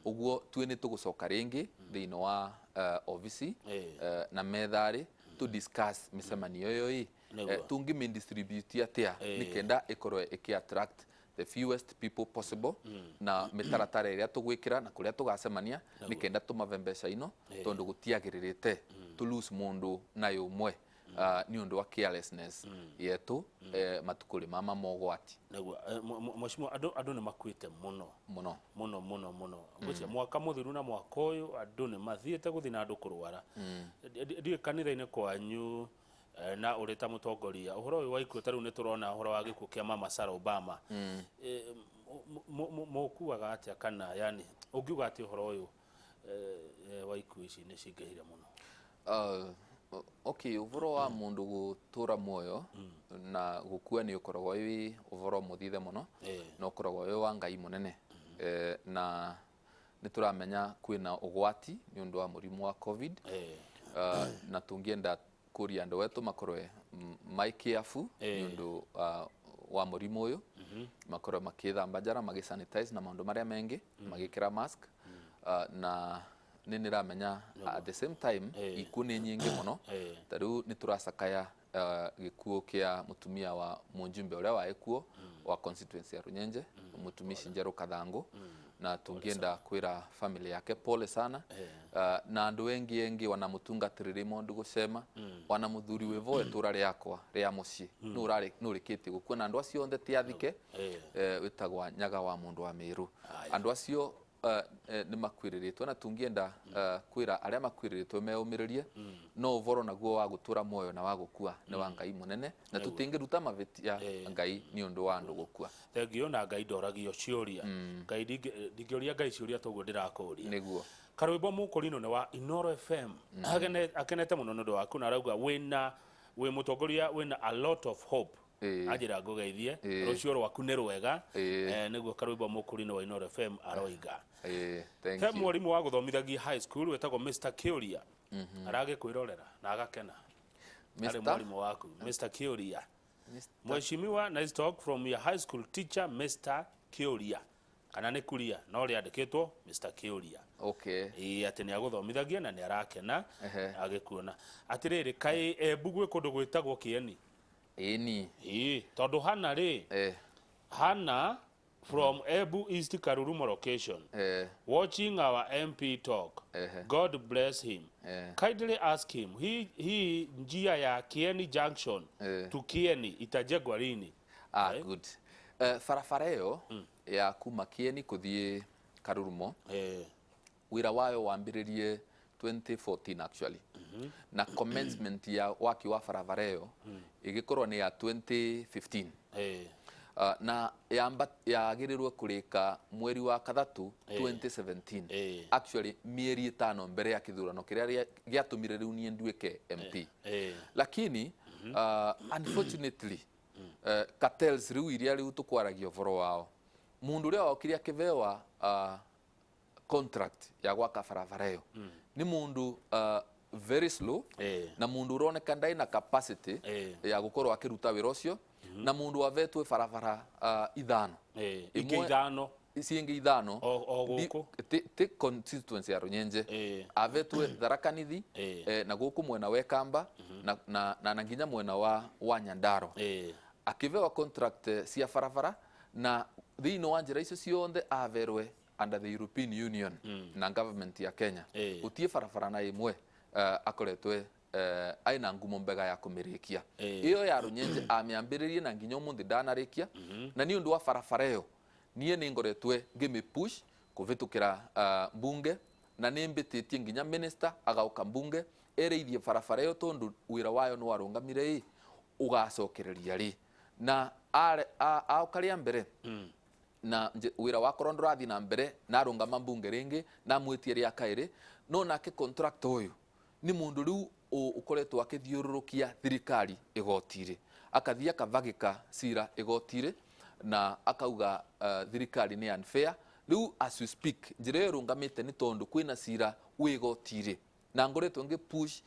uguo tue ni tugucoka ringi thiino wa office na methari to discuss micemanio yo tungi min distribute atia nikenda ikorwe iki attract the fewest people possible na mitaratara iria tugwikira na kuria tugacemania nikenda tumave mbeca ino tondu gutiagiririte to lose mundu na yumwe ni undu wa carelessness yetu matukuri mama mogwati naguo mheshimiwa andu ni makwite muno gucia mwaka muthiru na mwaka uyu andu ni mathiete guthina andu kurwara ndi kanitha-ini kwanyu na urita mutongoria uhoro uyu wa ikuo taru ni turona uhoro wa gikuo kia mama Sarah Obama mukuaga atia kana yani ungiuga ati uhoro uyu wa ikuo ici ni cingehire muno okay uvoro wa mundu gutura muoyo na gukua ni ukoragwo wi uvoro muthithe muno na ukoragwo wi wa ngai munene na ni turamenya kwina ugwati ni undu wa murimu wa covid na tungienda kuria andu wetu makorwe mai careful ni undu wa murimu uyu makorwe makithamba njara magisanitize na maundu maria mengi magikira mask na niramenya at the same time ikuni nyingi muno taru ni turasakaya gikuo kia mutumia wa munjumbe uria wa ekuo wa constituency ya Runyenje mutumishi Njeru Kathangu na tungienda kwira family yake pole sana na andu wengi wanamutungatirira mondu gusema wanamuthuri wevo etura riakwa ria muci nurikiti gukua na andu acio onthe tiathike witagwa nyaga wa mundu wa Miru andu acio ni makwiriritwe na tungienda kwira aria makwiriritwe meumiririe no uvoro naguo wa gutura moyo na wa gukua ni wa ngai munene na tutingiruta mavetia ngai ni undu wa andu gukua thengio na ngai ndoragio ciuria ngai ndingioria ngai ciuria toguo ndirakuria niguo Karemba mukurino ne wa Inoro FM akenete muno ndu waku na arauga wi mutongoria wina a lot of hope ajira ngugeithie rucio rwaku ni rwega niguo Karemba mukurino wa Inoro FM aroiga thank you mwarimu wa guthomithagia high school wetagwo Mr. Kiuria arage kwirorera na agakena Mr. mwarimu waku Mr. Kiuria Mheshimiwa, nice talk from your high school teacher Mr. Kiuria kana ni kuria no riandikitwo Mr. Kiuria ati ni aguthomithagia na ni arakena agikuona atiriri kai bugwe kundu gwitagwo Kieni tondu hana hana from Ebu East Karurumo location watching our MP talk God bless him kindly ask him he njia ya Kieni Junction to Kieni itajengwa lini good farafara iyo ya kuma Kieni kuthie Karurumo wira wayo wambiririe 2014 actually na commencement ya waki wa farafara iyo igikorwa ni ya 2015 na yagirirwe kurika mweri wa kathatu 2017 actually mieri 5 mbere ya kithurano kiria giatumire riu nie nduike MP lakini unfortunately cartels riu iria riu tukwaragia voro wao mundu uria wakiria kivewa contract ya gwaka farafara iyo ni mundu very slow na mundu uroneka ndai na capacity ya gukorwo akiruta wira ucio na mundu avetwe farafara ithano isiingi ithano ti constituency ya Runyenje avetwe Tharakanithi na guku mwena wa Kamba na nginya mwena wa Nyandaro akivewa contract cia farafara na thiino wa njira icio cionthe averwe under the European Union na government ya Kenya utie farafara na imwe akoretwe aina ngumo mbega ya kumirikia iyo ya Runyenje amiambiririe na nginya umuthi ndanarikia na ni undu wa farafara iyo nie ni ngoretwe ngimi push kuvitukira bunge na nimbititie nginya minister agauka bunge ereithie farafara iyo tondu wira wayo no warungamire ugacokereria ri na aukaria mbere na wira wa korondo rathi na mbere na rungama bunge ringi na mwetie ria kairi no nake contract uyu ni mundu riu ukoretwo akithiururukia thirikari igotire akathia kavagika sira igotire na akauga thirikari ni unfair riu as we speak njire rungamite ni tondu kwina sira wigotire na ngoretwo ngi push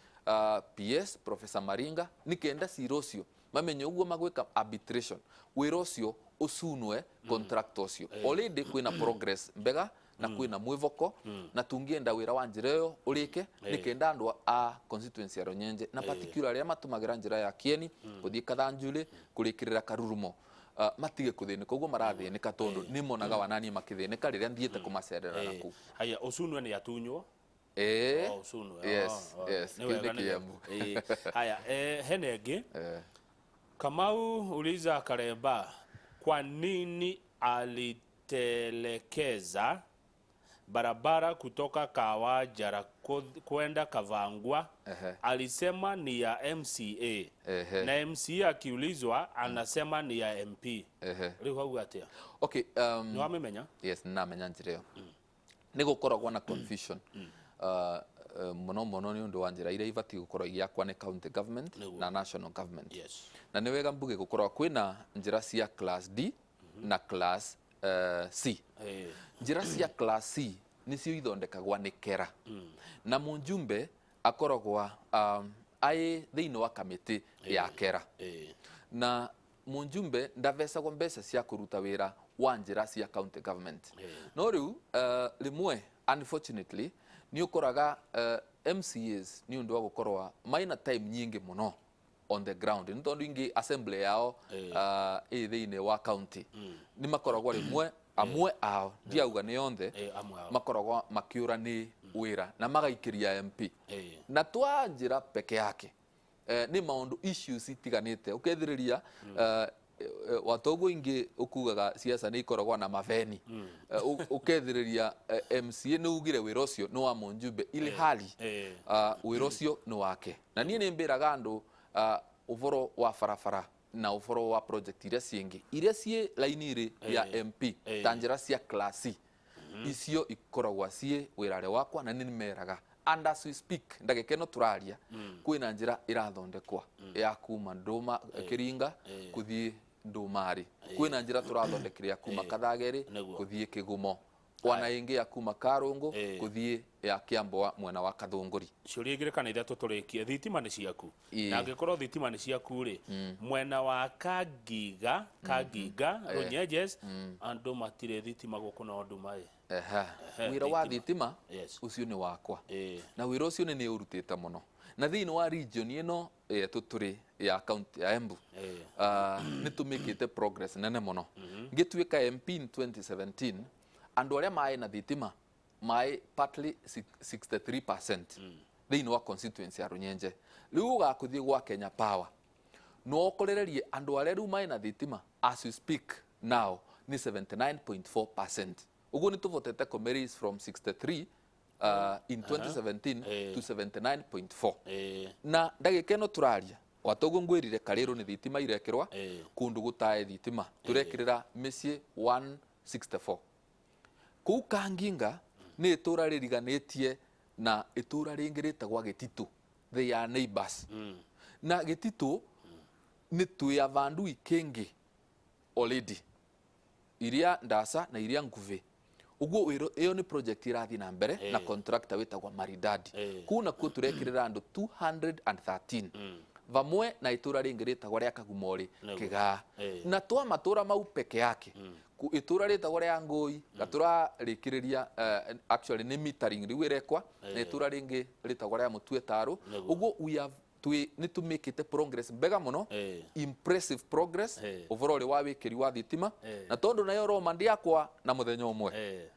PS Professor Maringa nikenda sirocio mamenye uguo magwika arbitration wira ucio usunwe contract ucio already kwina progress mbega na kwina mwivoko na tungienda wira wa njira yo urike nikenda andu a constituency ya Runyenje na particularly matumagira njira ya Kieni kuthii Kathanjuli kurikirira Karurumo matige kuthinika uguo marathinika tondu ni monaga wanani makithinika riria thiete kumacerera naku haya usunwe ni atunywo usunwe yes haya henegi Kamau uliza Karemba kwa nini alitelekeza barabara kutoka Kawajara kwenda Kavangwa. Alisema ni ya MCA na MCA akiulizwa anasema ni ya MP. Riu hau atia? Okay, ni wamemenya? Yes, na menya njira. Nego koragwa na confusion. Mono ni undu wa njira ira ibati gukorwo igiakwa ni county government na national government. Na ni wega mbuge gukorwo kwina njira cia class D na class C. Njira cia class C nicio ithondekagwa ni kera na munjumbe akoragwa ai thiini wa kamiti ya kera na munjumbe ndavesagwa mbeca cia kuruta wira wa njira cia county government no riu rimwe unfortunately ni ukoraga MCAs ni undu wa gukorwa maina time nyingi muno on the ground ni tondu ingi assembly yao thiini wa county ni makoragwa rimwe amwe ao ndiauga ni yonthe makoragwa makiura ni wira na magaikiria MP na twa njira peke yake ni maundu issues itiganite ukethiriria watogo ingi ukugaga siasa ni ikoragwa na maveni ukethiriria MCA ni ugire wira ucio no wa munjumbe ile hali wira ucio no wake na nie ni mbiraga andu uvoro wa farafara na uvoro wa project iria ciengi iria cie lainiri ya MP tanjira cia class icio ikoragwa cie wirare wakwa na ni meraga and as we speak ndagikeno turaria kwina njira irathondekwa ya kuma Nduma Kiringa kuthii Ndumari kwina njira turathondekire kuma Kathageri kuthii Kigumo wana ingi ya kuma Karungu kuthii ya Kiamboa mwena wa Kathunguri ciuria igire kana ithatu turikie thitima ni ciaku na angikorwo thitima ni ciaku ri mwena wa Kagiga Runyenjes andu matire thitima guku na Nduma wira wa thitima ucio ni wakwa na wira ucio ni urutite muno na thiini wa region ino tuturi ya county ya Embu ni tumikite progress nene muno ngituika MP in 2017 andu aria mai na thitima mai partly 63% thiini wa constituency ya Runyenje riu gakuthie gwa Kenya Power no okorererie andu aria riu mai na thitima as we speak now ni 79.4%. Ugo ni tuvotete komeris from 63 in 2017 to 79.4 na ndagikeno turaria watogo ngwirire kariru ni thitima irekirwa kundu gutae thitima turekirira misie 164 ku Kanginga ni itura ririganitie na itura ringirite gwa Gititu they are neighbors na Gititu ni tuya vandu ikengi already iria ndasa na iria nguve ugo iyo ni project irathi na mbere na contractor wetagwa Maridadi kuna ku turekirira andu 213 vamwe na itura ringiritagwa ria Kagumori Kiga na twa matura mau peke yake ku itura ritagwa ria Ngoi gatura rikiriria actually ni metering riwerekwa na itura ringi ritagwa ria Mutwetaru ugo we have ni to make it progress bega muno impressive progress overall wa wikiri wa thitima na tondu nayo Roma ndiakwa na muthenya umwe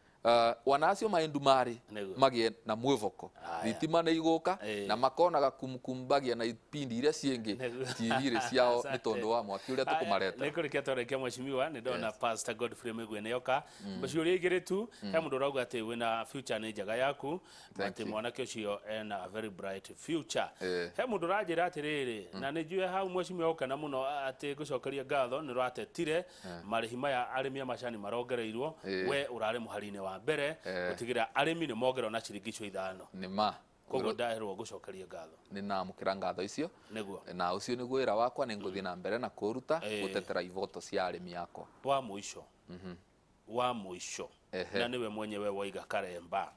wanacio maendumari magie na mwivoko thitima na iguka na makonaga kumkumbagia na ipindi iria ciengi TV ciao ni tondu wa mwaki uria tukumareta nikurikia torekia mweshimiwa ni ndona Pastor Godfrey Migwene yoka baciuria igire tu he mundu rauga ati wina future ni njaga yaku ati mwanake ucio ena a very bright future he mundu rajira atiriri na ni njue hau mweshimiwa yoka na muno ati gucokeria ngatho ni rwatetire marihi maya arimi macani marongereirwo we urare muharine wa mbere gutigira arimi ni mogero na ciringisho 5 nima kogo ndaherwo gucokeria ngatho ni na mukira ngatho icio niguo na ucio ni gwira wakwa ni nguthi na mbere na kuruta gutetera ivoto cia arimi yakwa wa muisho wa muisho na niwe mwenyewe waiga Karemba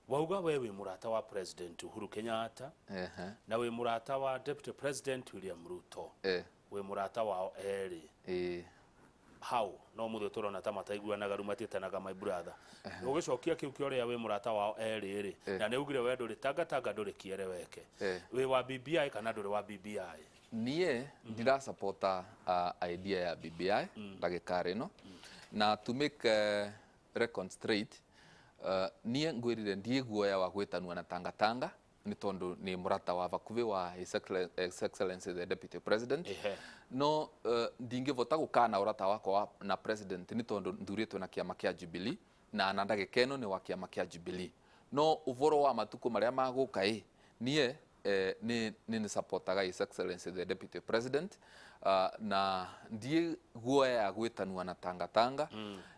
wauga we wi mũrata wa President Uhuru Kenyatta na wi mũrata wa Deputy President William Ruto wi mũrata wao eri how no muthe turona ta mataiguanaga rumatitanaga my brother ugicokia kiu kioria wi mũrata wao eri na ne ugire we nduri Tanga Tanga nduri kiereweke wi wa BBI kana nduri wa BBI nie ndira supporta idea ya BBI ndagikari no na to make record straight nie ngwirire ndie guoya wa gwitanua na Tanga Tanga ni tondu ni murata wa vakuvi wa His Excellency the Deputy President no ndingivota gukana urata wako na President ni tondu nduritwe na kiama kia Jubilee na ndagikeno ni wa kiama kia Jubilee no uvoro wa matuko maria maguka nie ni supportaga His Excellency the Deputy President na ndie guoya ya gwitanua na Tanga Tanga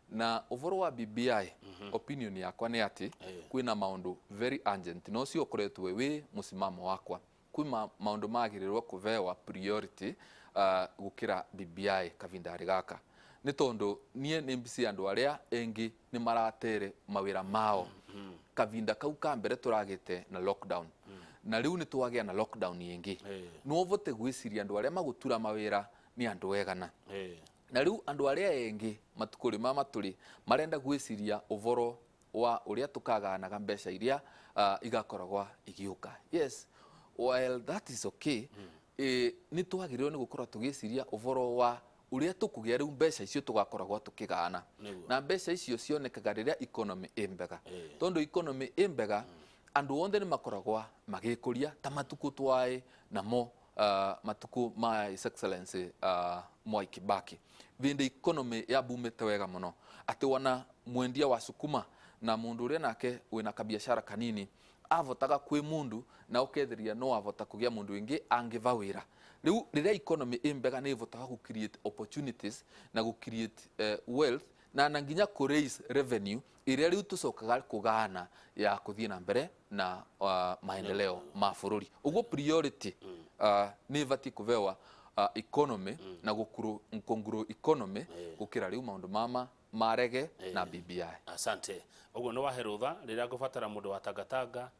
na uvoro wa BBI opinion yakwa ni ati kwina maundu very urgent no cio koretwe wi musimamo wakwa kwina maundu magirirwo kuvewa priority gukira BBI kavindari gaka ni tondu nie ni mbisi andu aria engi ni maratere mawira mao kavinda kau ka mbere turagite na lockdown na riu ni twagia na lockdown yengi no vote gwiciria andu aria magutura mawira ni andu egana na riu andu aria engi matukuri maturi marenda gwiciria uvoro wa uria tukaganaga mbeca iria igakoragwa igiuka yes while that is okay ni twagirwo ni gukorwa tugiciria uvoro wa uria tukugia riu mbeca icio tugakoragwa tukigana na mbeca icio cionekaga riria economy imbega tondu economy imbega andu othe ni makoragwa magikuria ta matuku twae namo matuku ma His Excellency Mwai Kibaki vinde economy ya bumete wega muno ati wana mwendia wa sukuma na mundu uria nake wina kabiashara kanini avotaga kwi mundu na ukethiria no avota kugia mundu wingi angiva wira riu riria economy imbega ni ivotaga ku create opportunities na ku create wealth na nginya ku raise revenue iria riu tucokaga kugana ya kuthie na mbere na maendeleo ma bururi ugo priority ni vati kuvewa economy na gukuru economy gukira riu maundu mama marege na BBI asante ugo no waherutha riria ngubatara mundu wa Tanga Tanga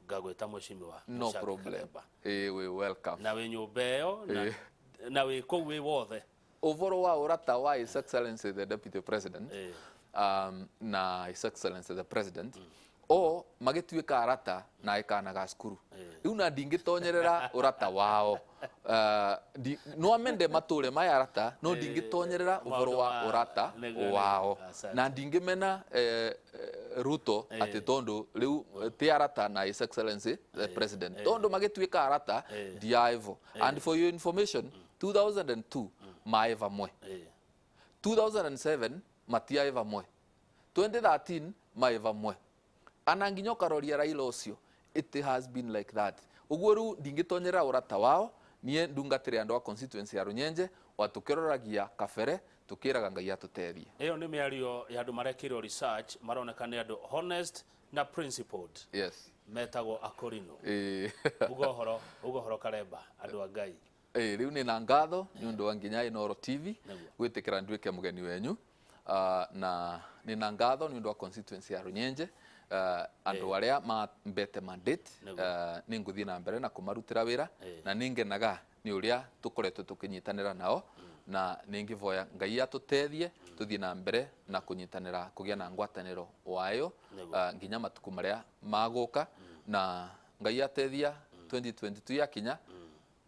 ngagwita mweshimiwa no problem we welcome na we nyumbeyo na we kou we wothe uvoro wa urata wa His Excellency the Deputy President na His Excellency the President o magituika arata na ikanaga skuru riu na ndingitonyerera urata wao no amende mature maya arata no ndingitonyerera uvoro wa urata wao na ndingimena Ruto ati tondu riu ti arata na His Excellency the President tondu magituika arata diaivo and for your information 2002 maeva mwe 2007 matiaiva mwe 2013 maeva mwe ananginyo karoria Raila ucio it has been like that uguo ru ndingitonyera urata wao nie ndungatire andu a constituency ya Runyenje watukiroragia kabere tukiraga ngai atutethie iyo ni miario ya andu marekirwo research maroneka ni andu honest na principled yes metago akorino ugohoro Karemba andu a ngai riu ni na ngatho ni undu wa nginya Inoro TV gwitikira nduike mugeni wenyu na ni na ngatho ni undu wa constituency ya Runyenje andu aria mbete mandate ni nguthie na mbere na kumarutira wira na ningenaga ni uria tukoretwe tukinyitanira nao na ningivoya ngai atutethie tuthie na mbere na kunyitanira kugia na ngwataniro wayo nginya matuku maria maguka na ngai atethia 2022 yakinya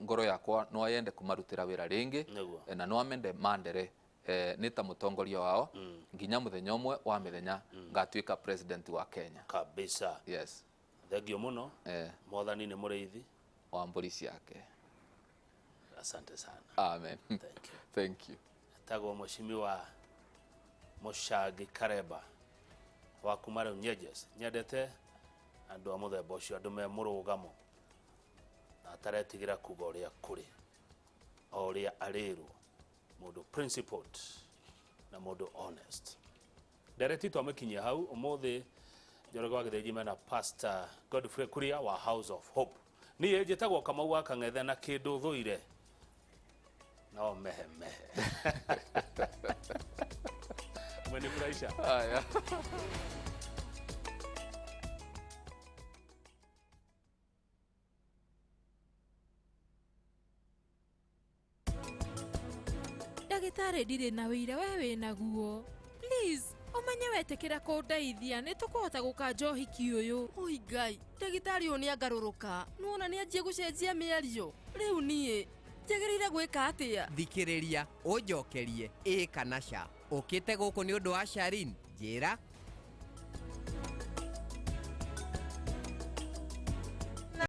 ngoro yakwa no ayende kumarutira wira ringi na no amende mandere ni ta mutongoria wao nginya muthenya umwe wa mithenya ngatuika president wa Kenya kabisa yes thengio muno mothani ni muriithi wa mburi ciake asante sana amen thank you tago mweshimiwa Muchangi Karemba wa kumara Runyenjes nyendete andu a muthemba ucio andu me murugamo na ataretigira kuga uria kuri uria arirwo mundu principled na mundu honest dereti twamekinyia hau umuthi njoroge wa githenji mena Pastor Godfrey Kuria wa House of Hope ni njitagwo Kamau wa Kang'ethe na kindu thuire no mehe mwenifurahisha haya tarĩ ndirĩ na wĩira we wĩnaguo. Please, ũmenye wetĩkĩra kũndeithia nĩ tũkũhota gũkanja ũhiki ũyũ. Oi Ngai, ndagĩtarĩ ũyũ nĩangarũrũka. Nĩwona nĩanjia gũcenjia mĩario. Rĩu niĩ njagĩrĩire gwĩka atĩa? Thikĩrĩria, ũnjokerie ĩ kana ca. Ũkĩte gũkũ nĩ ũndũ wa Sharin? Njĩra.